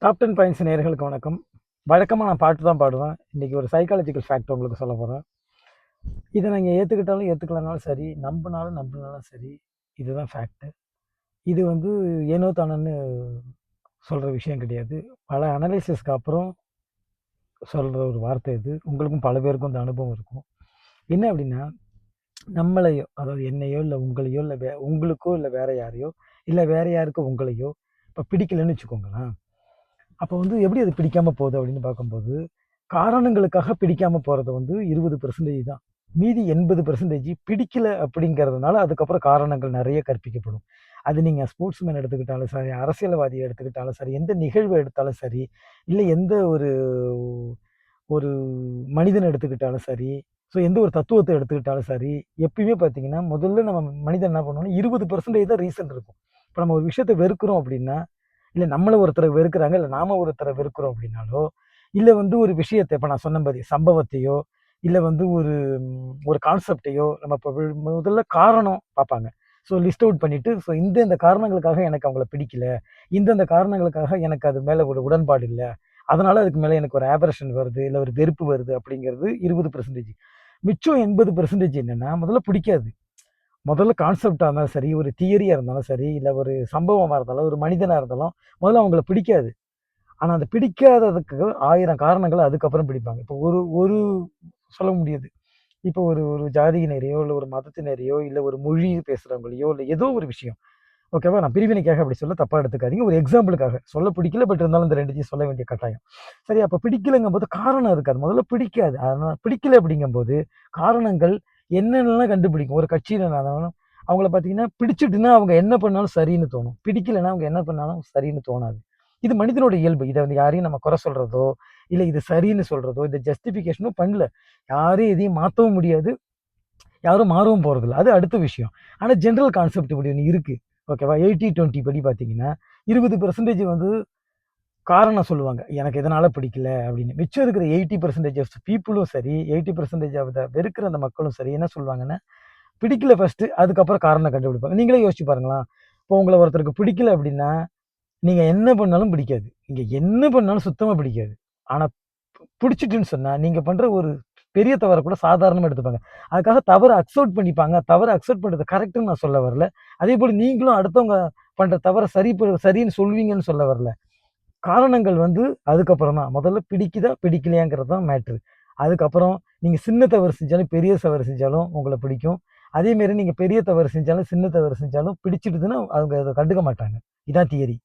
Top 10 points நேயர்களுக்கு வணக்கம். வழக்கமாக நான் பாட்டு தான் பாடுவேன். இன்றைக்கி ஒரு சைக்காலஜிக்கல் ஃபேக்ட் உங்களுக்கு சொல்ல போகிறேன். இதை நீங்கள் ஏற்றுக்கிட்டாலும் ஏற்றுக்கலனாலும் சரி, நம்பினாலும் சரி, இதுதான் ஃபேக்ட்டு. இது ஏனோ தானோன்னு சொல்கிற விஷயம் கிடையாது. பல அனலைசிஸ்க்கு அப்புறம் சொல்கிற ஒரு வார்த்தை இது. உங்களுக்கும் பல பேருக்கும் இந்த அனுபவம் இருக்கும். என்ன அப்படின்னா, நம்மளையோ, அதாவது என்னையோ இல்லை உங்களையோ இல்லை உங்களுக்கோ இல்லை வேற யாரையோ, இல்லை வேற யாருக்கோ உங்களையோ இப்போ பிடிக்கலன்னு வச்சுக்கோங்களேன். அப்போ எப்படி அது பிடிக்காம போகுது அப்படின்னு பார்க்கும்போது, காரணங்களுக்காக பிடிக்காம போறது 20% தான். மீதி 80% பிடிக்கல அப்படிங்கிறதுனால அதுக்கப்புறம் காரணங்கள் நிறைய கற்பிக்கப்படும். அது நீங்க ஸ்போர்ட்ஸ்மேன் எடுத்துக்கிட்டாலும் சரி, அரசியல்வாதியை எடுத்துக்கிட்டாலும் சரி, எந்த நிகழ்வு எடுத்தாலும் சரி, இல்லை எந்த ஒரு ஒரு மனிதன் எடுத்துக்கிட்டாலும் சரி, ஸோ எந்த ஒரு தத்துவத்தை எடுத்துக்கிட்டாலும் சரி, எப்பயுமே பார்த்தீங்கன்னா, முதல்ல நம்ம மனிதன் என்ன பண்ணுவோம்னா 20% தான் ரீசன் இருக்கும். இப்போ நம்ம ஒரு விஷயத்த வெறுக்கிறோம் அப்படின்னா, இல்ல நம்மள ஒருத்தர வெறுக்கிறாங்க, இல்ல நாம ஒருத்தர வெறுக்கிறோம் அப்படின்னாலோ, இல்ல ஒரு விஷயத்த இப்ப நான் சொன்ன மாரி சம்பவத்தையோ, இல்ல ஒரு கான்செப்ட்டையோ நம்ம இப்ப முதல்ல காரணம் பார்ப்பாங்க. ஸோ லிஸ்ட் அவுட் பண்ணிட்டு, ஸோ இந்த காரணங்களுக்காக எனக்கு அவங்கள பிடிக்கல. இந்த காரணங்களுக்காக எனக்கு அது மேல ஒரு உடன்பாடு இல்ல. அதனால அதுக்கு மேல எனக்கு ஒரு ஆபரேஷன் வருது, இல்ல ஒரு வெறுப்பு வருது அப்படிங்கிறது 20%. மிச்சம் 80% என்னன்னா, முதல்ல பிடிக்காது. முதல்ல கான்செப்ட்டா இருந்தாலும் சரி, ஒரு தியரியா இருந்தாலும் சரி, இல்ல ஒரு சம்பவமா இருந்தாலும், ஒரு மனிதனா இருந்தாலும், முதல்ல அவங்கள பிடிக்காது. ஆனா, அந்த பிடிக்காததுக்கு 1000 காரணங்கள் அதுக்கப்புறம் பிடிப்பாங்க. இப்போ ஒரு ஒரு சொல்ல முடியாது. இப்போ ஒரு ஒரு ஜாதியினரையோ, இல்ல ஒரு மதத்தினரையோ, இல்ல ஒரு மொழி பேசுறவங்களையோ, இல்ல ஏதோ ஒரு விஷயம். ஓகேவா? நான் பிரிவினைக்காக அப்படி சொல்ல தப்பா எடுத்துக்காதீங்க. ஒரு எக்ஸாம்பிளுக்காக. சொல்ல பிடிக்கல. பட் இருந்தாலும் இந்த 2த்தையும் சொல்ல வேண்டிய கட்டாயம். சரி, அப்ப பிடிக்கலங்கும்போது காரணம் இருக்காது. முதல்ல பிடிக்காது. ஆனா பிடிக்கல அப்படிங்கும்போது, காரணங்கள் என்னென்னலாம் கண்டுபிடிக்கும். ஒரு கட்சியினரானாலும் அவங்கள பார்த்தீங்கன்னா, பிடிச்சிட்டுன்னா அவங்க என்ன பண்ணாலும் சரின்னு தோணும். பிடிக்கலன்னா அவங்க என்ன பண்ணாலும் சரின்னு தோணாது. இது மனிதனோட இயல்பு. இத யாரையும் நம்ம குறை சொல்றதோ, இல்ல இது சரின்னு சொல்றதோ, இத ஜஸ்டிஃபிகேஷனோ பண்ணல. யாரையும் எதையும் மாத்தவும் முடியாது. யாரும் மாறவும் போறதில்ல. அது அடுத்த விஷயம். ஆனா ஜெனரல் கான்செப்ட் இப்படி ஒண்ணு இருக்கு. ஓகேவா? 80-20 படி பார்த்தீங்கன்னா, 20% காரணம் சொல்லுவாங்க. எனக்கு எதனால பிடிக்கல அப்படின்னு. மிச்சம் இருக்கிற 80% ஆஃப் பீப்பிளும் சரி, 80% ஆஃப் வெறுக்கிற அந்த மக்களும் சரி என்ன சொல்லுவாங்கன்னா, பிடிக்கல ஃபர்ஸ்ட்டு, அதுக்கப்புறம் காரணம் கண்டுபிடிப்பாங்க. நீங்களே யோசிச்சு பாருங்களேன். இப்போ உங்கள ஒருத்தருக்கு பிடிக்கல அப்படின்னா, நீங்க என்ன பண்ணாலும் பிடிக்காது. நீங்க என்ன பண்ணாலும் சுத்தமா பிடிக்காது. ஆனா புடிச்சிட்டுன்னு சொன்னா, நீங்க பண்ற ஒரு பெரிய தவற கூட சாதாரணமா எடுத்துப்பாங்க. அதுக்காக தவற அக்செப்ட் பண்ணிப்பாங்க. தவற அக்செப்ட் பண்றது கரெக்ட்ன்னு நான் சொல்ல வரல. அதேபோல நீங்களும் அடுத்தவங்க பண்ற தவற சரின்னு சொல்வீங்கன்னு சொல்ல வரல. காரணங்கள் அதுக்கப்புறம் தான். முதல்ல பிடிக்குதா, பிடிக்கலையாங்கிறது தான் மேட்ரு. அதுக்கப்புறம் நீங்க சின்ன தவறு செஞ்சாலும், பெரிய தவறு செஞ்சாலும் உங்கள பிடிக்கும். அதே மாரி நீங்க பெரிய தவறு செஞ்சாலும், சின்ன தவறு செஞ்சாலும் பிடிச்சிடுதுன்னா அவங்க அத கண்டுக்க மாட்டாங்க. இதான் தியரி.